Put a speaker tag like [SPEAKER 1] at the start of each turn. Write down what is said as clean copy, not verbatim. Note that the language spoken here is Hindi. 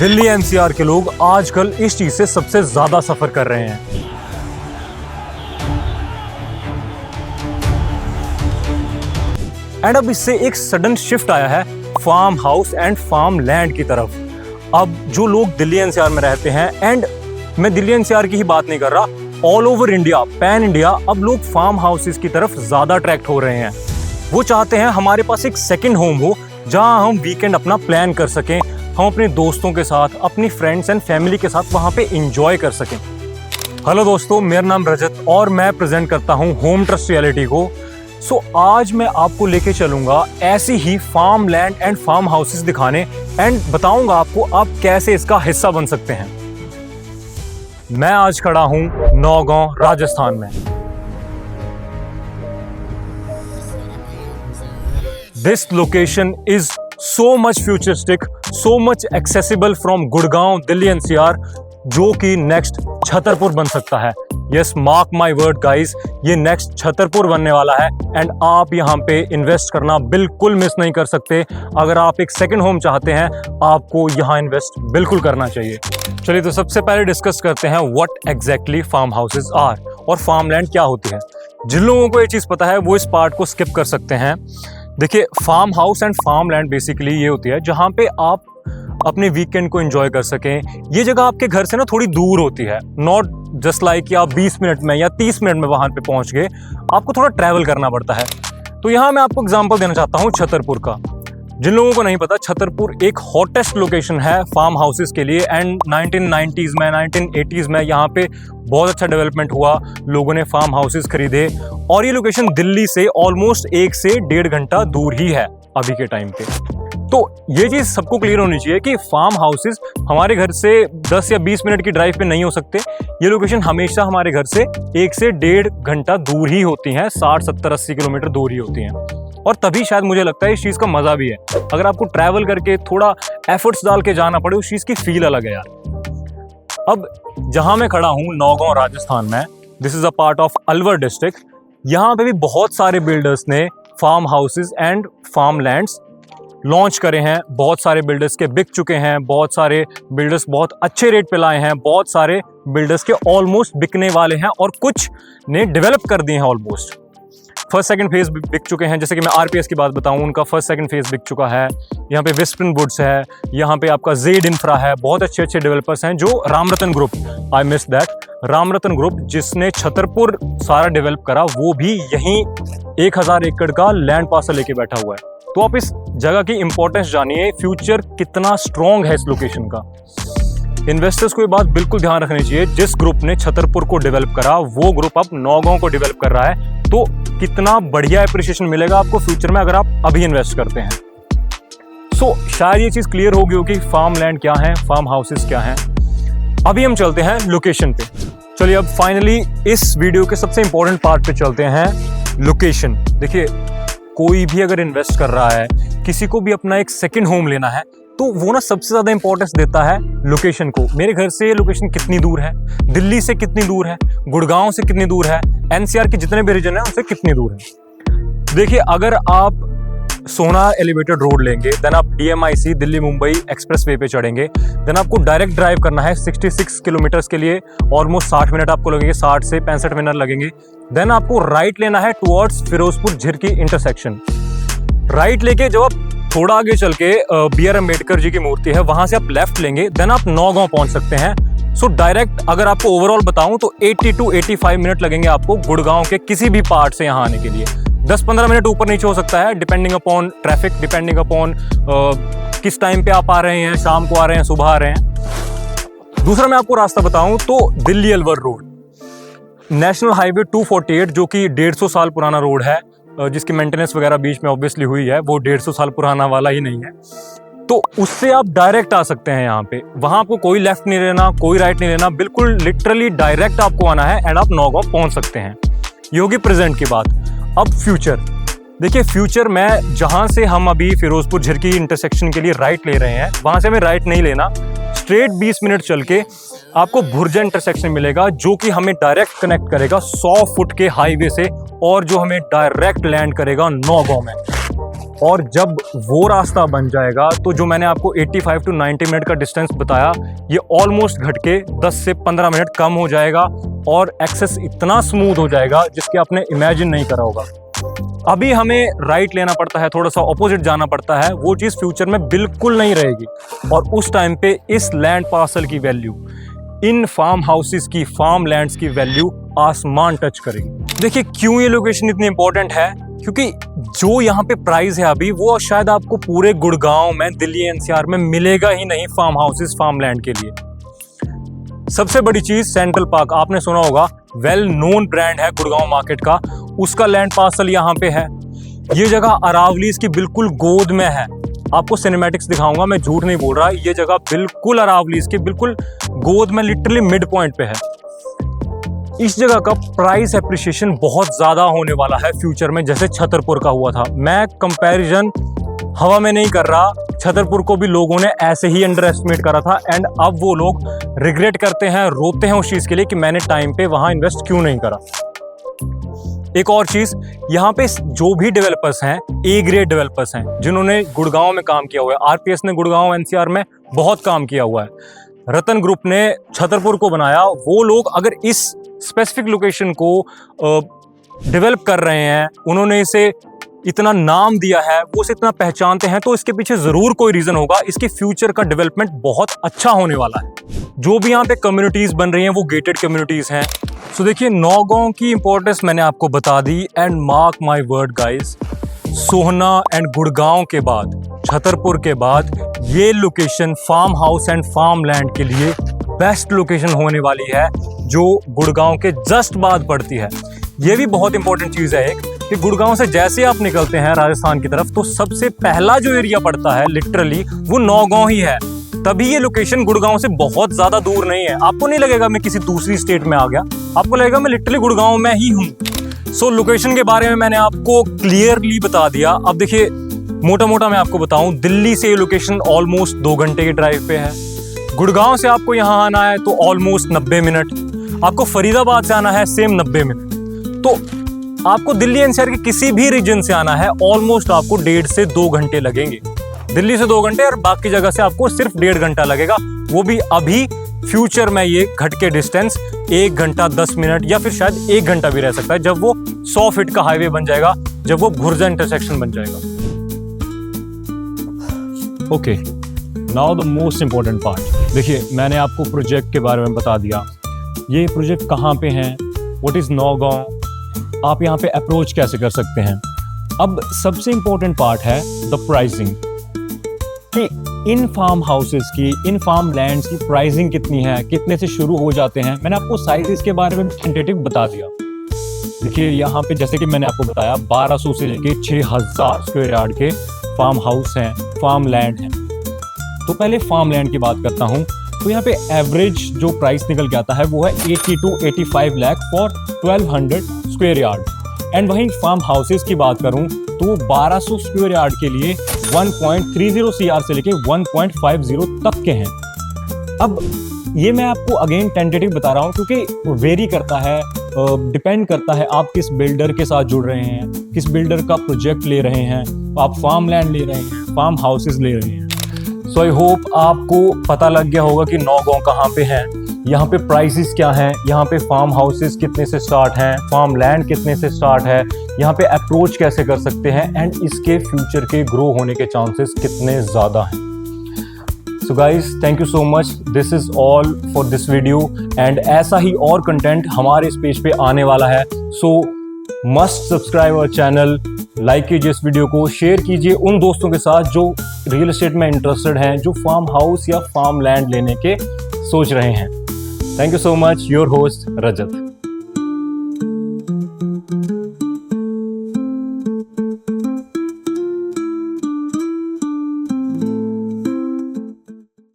[SPEAKER 1] दिल्ली एनसीआर के लोग आजकल इस चीज से सबसे ज्यादा सफर कर रहे हैं। एंड अब इससे एक सडन शिफ्ट आया है farm house and farm land की तरफ। अब जो लोग दिल्ली एनसीआर में रहते हैं, एंड मैं दिल्ली एनसीआर की ही बात नहीं कर रहा, all over India, pan India, अब लोग फार्म हाउसेस की तरफ ज्यादा अट्रैक्ट हो रहे हैं। वो चाहते हैं हमारे पास एक सेकंड होम हो जहां हम वीकेंड अपना प्लान कर सकें, हम अपने दोस्तों के साथ, अपनी फ्रेंड्स एंड फैमिली के साथ वहां पे एंजॉय कर सकें। हेलो दोस्तों, मेरा नाम रजत और मैं प्रेजेंट करता हूं होम ट्रस्ट रियलिटी को। आज मैं आपको लेके चलूंगा ऐसी ही farm land and farm houses दिखाने, एंड बताऊंगा आपको आप कैसे इसका हिस्सा बन सकते हैं। मैं आज खड़ा हूं नौगांव, राजस्थान में। This location is so much futuristic, so much accessible from Gurgaon, Delhi NCR, जो कि नेक्स्ट छतरपुर बन सकता है। Yes, mark my word guys, ये नेक्स्ट छतरपुर बनने वाला है। एंड आप यहाँ पे इन्वेस्ट करना बिल्कुल मिस नहीं कर सकते। अगर आप एक सेकंड होम चाहते हैं, आपको यहाँ इन्वेस्ट बिल्कुल करना चाहिए। चलिए तो सबसे पहले डिस्कस करते हैं what exactly farm houses are और फार्म लैंड क्या होती है। जिन लोगों को ये चीज़ पता है वो इस पार्ट को स्किप कर सकते हैं। देखिए, farm house and farm land basically ये होती है जहाँ पे आप अपने वीकेंड को एंजॉय कर सकें। ये जगह आपके घर से ना थोड़ी दूर होती है, नॉट जस्ट लाइक कि आप 20 मिनट में या 30 मिनट में वहाँ पे पहुँच गए, आपको थोड़ा ट्रैवल करना पड़ता है। तो यहाँ मैं आपको एग्जांपल देना चाहता हूँ छतरपुर का। जिन लोगों को नहीं पता, छतरपुर एक हॉटेस्ट लोकेशन है फार्म हाउसेस के लिए। एंड 1990s में, 1980s में यहाँ पे बहुत अच्छा डेवलपमेंट हुआ, लोगों ने फार्म हाउसेस खरीदे, और ये लोकेशन दिल्ली से ऑलमोस्ट 1 से 1.5 घंटा दूर ही है अभी के टाइम पे। तो ये चीज़ सबको क्लियर होनी चाहिए कि फार्म हाउसेस हमारे घर से 10 या 20 मिनट की ड्राइव पे नहीं हो सकते। ये लोकेशन हमेशा हमारे घर से 1 से 1.5 घंटा दूर ही होती हैं, 60, 70, 80 किलोमीटर दूर ही होती हैं। और तभी शायद मुझे लगता है इस चीज़ का मज़ा भी है। अगर आपको ट्रैवल करके थोड़ा एफर्ट्स डाल के जाना पड़े, उस चीज़ की फील अलग है यार। अब जहाँ मैं खड़ा हूँ नौगांव, राजस्थान में, this is a part of Alwar district. यहाँ पे भी बहुत सारे बिल्डर्स ने farm houses and farm lands launch करे हैं। बहुत सारे बिल्डर्स के बिक चुके हैं, बहुत सारे बिल्डर्स बहुत अच्छे रेट पे लाए हैं, बहुत सारे बिल्डर्स के ऑलमोस्ट बिकने वाले हैं, और कुछ ने डेवलप कर दिए हैं ऑलमोस्ट। फर्स्ट सेकंड फेज बिक चुके हैं। जैसे कि मैं आरपीएस की बात बताऊं, उनका फर्स्ट सेकंड फेज बिक चुका है। यहाँ पे वेस्टर्न वुड्स है, यहाँ पे आपका जेड इंफ्रा है, बहुत अच्छे अच्छे डेवलपर्स हैं। जो Ramratan group, I miss that, Ramratan group जिसने छतरपुर सारा डेवलप करा, वो भी यहीं 1000 एकड़ का लैंड पार्सल लेके बैठा हुआ है। तो आप इस जगह की इंपॉर्टेंस जानिए, फ्यूचर कितना स्ट्रॉन्ग है इस लोकेशन का। इन्वेस्टर्स को ये बात बिल्कुल ध्यान रखनी चाहिए, जिस ग्रुप ने छतरपुर को डेवलप करा, वो ग्रुप अब नौगांव को डेवलप कर रहा है। तो कितना बढ़िया एप्रिसिएशन मिलेगा आपको फ्यूचर में अगर आप अभी इन्वेस्ट करते हैं। शायद ये चीज़ क्लियर होगी होगी फार्म लैंड क्या है, फार्म हाउसेस क्या हैं। अभी हम चलते हैं लोकेशन पे। चलिए अब फाइनली इस वीडियो के सबसे इंपॉर्टेंट पार्ट पे चलते हैं, लोकेशन। देखिए, कोई भी अगर इन्वेस्ट कर रहा है, किसी को भी अपना एक सेकंड होम लेना है, तो वो ना सबसे ज़्यादा इंपॉर्टेंस देता है लोकेशन को। मेरे घर से ये लोकेशन कितनी दूर है, दिल्ली से कितनी दूर है, गुड़गांव से कितनी दूर है, एनसीआर के जितने भी रीजन है उनसे कितनी दूर है। देखिए, अगर आप सोना एलिवेटेड रोड लेंगे, देन आप DMIC Delhi Mumbai express way पे चढ़ेंगे, देन आपको डायरेक्ट ड्राइव करना है 66 किलोमीटर्स के लिए, ऑलमोस्ट 60 मिनट आपको लगेंगे, 60 से 65 मिनट लगेंगे। देन आपको राइट लेना है टुवर्ड्स फिरोजपुर झिरकी इंटरसेक्शन। राइट लेके जब आप थोड़ा आगे चल के BR अम्बेडकर जी की मूर्ति है, वहां से आप लेफ्ट लेंगे, देन आप नौगांव पहुंच सकते हैं। डायरेक्ट अगर आपको ओवरऑल बताऊं तो 80 to 85 मिनट लगेंगे आपको गुड़गांव के किसी भी पार्ट से यहाँ आने के लिए। 10-15 मिनट ऊपर नीचे हो सकता है, depending upon traffic, depending upon किस टाइम पे आप आ रहे हैं, शाम को आ रहे हैं, सुबह आ रहे हैं। दूसरा मैं आपको रास्ता बताऊं तो Delhi Alwar road, national highway 248, जो कि 150 साल पुराना रोड है, जिसकी मेंटेनेंस वगैरह बीच में ऑब्वियसली हुई है, वो 150 साल पुराना वाला ही नहीं है। तो उससे आप डायरेक्ट आ सकते हैं यहाँ पे। वहाँ आपको कोई लेफ्ट नहीं लेना, कोई राइट नहीं लेना, बिल्कुल लिटरली डायरेक्ट आपको आना है एंड आप नौगांव पहुँच सकते हैं। ये होगी प्रेजेंट की बात। अब फ्यूचर, देखिए फ्यूचर में जहाँ से हम अभी फिरोजपुर झिरकी इंटरसेक्शन के लिए राइट ले रहे हैं, वहाँ से हमें राइट नहीं लेना, स्ट्रेट 20 मिनट चल के आपको भुरजा इंटरसेक्शन मिलेगा, जो कि हमें डायरेक्ट कनेक्ट करेगा 100 फुट के हाईवे से, और जो हमें डायरेक्ट लैंड करेगा नौगांव में। और जब वो रास्ता बन जाएगा तो जो मैंने आपको 85 टू 90 मिनट का डिस्टेंस बताया, ये ऑलमोस्ट घट के 10 से 15 मिनट कम हो जाएगा और एक्सेस इतना स्मूथ हो जाएगा जिसके आपने इमेजिन नहीं करा होगा। अभी हमें राइट लेना पड़ता है, थोड़ा सा ऑपोजिट जाना पड़ता है, वो चीज़ फ्यूचर में बिल्कुल नहीं रहेगी। और उस टाइम पे इस लैंड पार्सल की वैल्यू, इन फार्म हाउसेस की, फार्म लैंड्स की वैल्यू आसमान टच करेगी। देखिए क्यों ये लोकेशन इतनी इंपॉर्टेंट है, क्योंकि जो यहाँ पे प्राइस है अभी, वो शायद आपको पूरे गुड़गांव में, दिल्ली एनसीआर में मिलेगा ही नहीं फार्म हाउसेस, फार्म लैंड के लिए। सबसे बड़ी चीज सेंट्रल पार्क, आपने सुना होगा, वेल नोन ब्रांड है गुड़गांव मार्केट का, उसका लैंड पार्सल यहाँ पे है। ये जगह अरावलीज की बिल्कुल गोद में है। आपको सिनेमैटिक्स दिखाऊंगा, मैं झूठ नहीं बोल रहा, ये जगह बिल्कुल अरावलीज के बिल्कुल गोद में, लिटरली मिड पॉइंट पे है। इस जगह का प्राइस एप्रिसिएशन बहुत ज़्यादा होने वाला है फ्यूचर में, जैसे छतरपुर का हुआ था। मैं कंपैरिजन हवा में नहीं कर रहा, छतरपुर को भी लोगों ने ऐसे ही अंडर एस्टिमेट करा था एंड अब वो लोग रिग्रेट करते हैं, रोते हैं उस चीज़ के लिए कि मैंने टाइम पे वहाँ इन्वेस्ट क्यों नहीं करा। एक और चीज़, यहाँ पे जो भी डेवलपर्स हैं, ए ग्रेड डेवलपर्स हैं जिन्होंने गुड़गांव में काम किया हुआ है। आरपीएस ने गुड़गांव एनसीआर में बहुत काम किया हुआ है, रतन ग्रुप ने छतरपुर को बनाया। वो लोग अगर इस स्पेसिफिक लोकेशन को डेवलप कर रहे हैं, उन्होंने इसे इतना नाम दिया है, वो इसे इतना पहचानते हैं, तो इसके पीछे ज़रूर कोई रीज़न होगा। इसके फ्यूचर का डेवलपमेंट बहुत अच्छा होने वाला है। जो भी यहाँ पे कम्युनिटीज़ बन रही हैं वो गेटेड कम्युनिटीज़ हैं। सो देखिए, नौगांव की इंपॉर्टेंस मैंने आपको बता दी and mark my word guys, Sohna and Gurgaon के बाद, छतरपुर के बाद, ये location farm house and farm land के लिए बेस्ट लोकेशन होने वाली है, जो गुड़गांव के जस्ट बाद पड़ती है। ये भी बहुत इंपॉर्टेंट चीज़ है एक, कि गुड़गांव से जैसे आप निकलते हैं राजस्थान की तरफ, तो सबसे पहला जो एरिया पड़ता है लिटरली वो नौगांव ही है। तभी ये लोकेशन गुड़गांव से बहुत ज़्यादा दूर नहीं है। आपको नहीं लगेगा मैं किसी दूसरी स्टेट में आ गया, आपको लगेगा मैं लिटरली गुड़गांव में ही हूँ। सो लोकेशन के बारे में मैंने आपको क्लियरली बता दिया। अब देखिए, मोटा मोटा मैं आपको बताऊँ, दिल्ली से ये लोकेशन ऑलमोस्ट 2 घंटे के ड्राइव पे है। गुड़गांव से आपको यहाँ आना है तो ऑलमोस्ट 90 मिनट, आपको फरीदाबाद से आना है सेम 90 मिनट, तो आपको दिल्ली एनसीआर के किसी भी रीजन से आना है ऑलमोस्ट आपको 1.5 से 2 घंटे लगेंगे। दिल्ली से 2 घंटे और बाकी जगह से आपको सिर्फ 1.5 घंटा लगेगा। वो भी अभी फ्यूचर में ये घट के डिस्टेंस 1 घंटा 10 मिनट या फिर शायद 1 घंटा भी रह सकता है, जब वो 100 फीट का हाईवे बन जाएगा, जब वो भुरजा इंटरसेक्शन बन जाएगा। Okay, now the most important part. देखिए, मैंने आपको प्रोजेक्ट के बारे में बता दिया, ये प्रोजेक्ट कहाँ पे है, व्हाट इज नौगांव, आप यहाँ पे अप्रोच कैसे कर सकते हैं। अब सबसे इंपॉर्टेंट पार्ट है द प्राइसिंग, कि इन फार्म हाउसेस की, इन फार्म लैंड्स की प्राइसिंग कितनी है, कितने से शुरू हो जाते हैं। मैंने आपको साइजेस के बारे में टेंटेटिव बता दिया। देखिए, यहाँ पे जैसे कि मैंने आपको बताया 1200 से लेके 6000 स्क्वायर यार्ड के फार्म हाउस हैं, फार्म लैंड हैं। तो पहले फार्म लैंड की बात करता हूँ, तो यहाँ पे एवरेज जो प्राइस निकल के आता है वो है 80 to 85 lakh for 1200 square yard. And वहीं फार्म हाउसेस की बात करूँ तो वो 1200 स्क्वायर यार्ड के लिए 1.30 CR से लेके 1.50 तक के हैं। अब ये मैं आपको अगेन टेंटेटिव बता रहा हूँ, क्योंकि वेरी करता है, डिपेंड करता है आप किस बिल्डर के साथ जुड़ रहे हैं, किस बिल्डर का प्रोजेक्ट ले रहे हैं, आप फार्म लैंड ले रहे हैं, फार्म हाउसेस ले रहे हैं। सो आई होप आपको पता लग गया होगा कि नौगांव कहाँ पे है, यहाँ पे प्राइसेस क्या हैं, यहाँ पे फार्म हाउसेस कितने से स्टार्ट हैं, फार्म लैंड कितने से स्टार्ट है, यहाँ पे अप्रोच कैसे कर सकते हैं एंड इसके फ्यूचर के ग्रो होने के चांसेस कितने ज़्यादा हैं। So guys, thank you so much, this is all for this video and ऐसा ही और कंटेंट हमारे इस पेज पे आने वाला है। So must subscribe our channel, like कीजिए इस वीडियो को, शेयर कीजिए उन दोस्तों के साथ जो रियल एस्टेट में इंटरेस्टेड हैं, जो फार्म हाउस या फार्म लैंड लेने के सोच रहे हैं। Thank you so much, your host Rajat.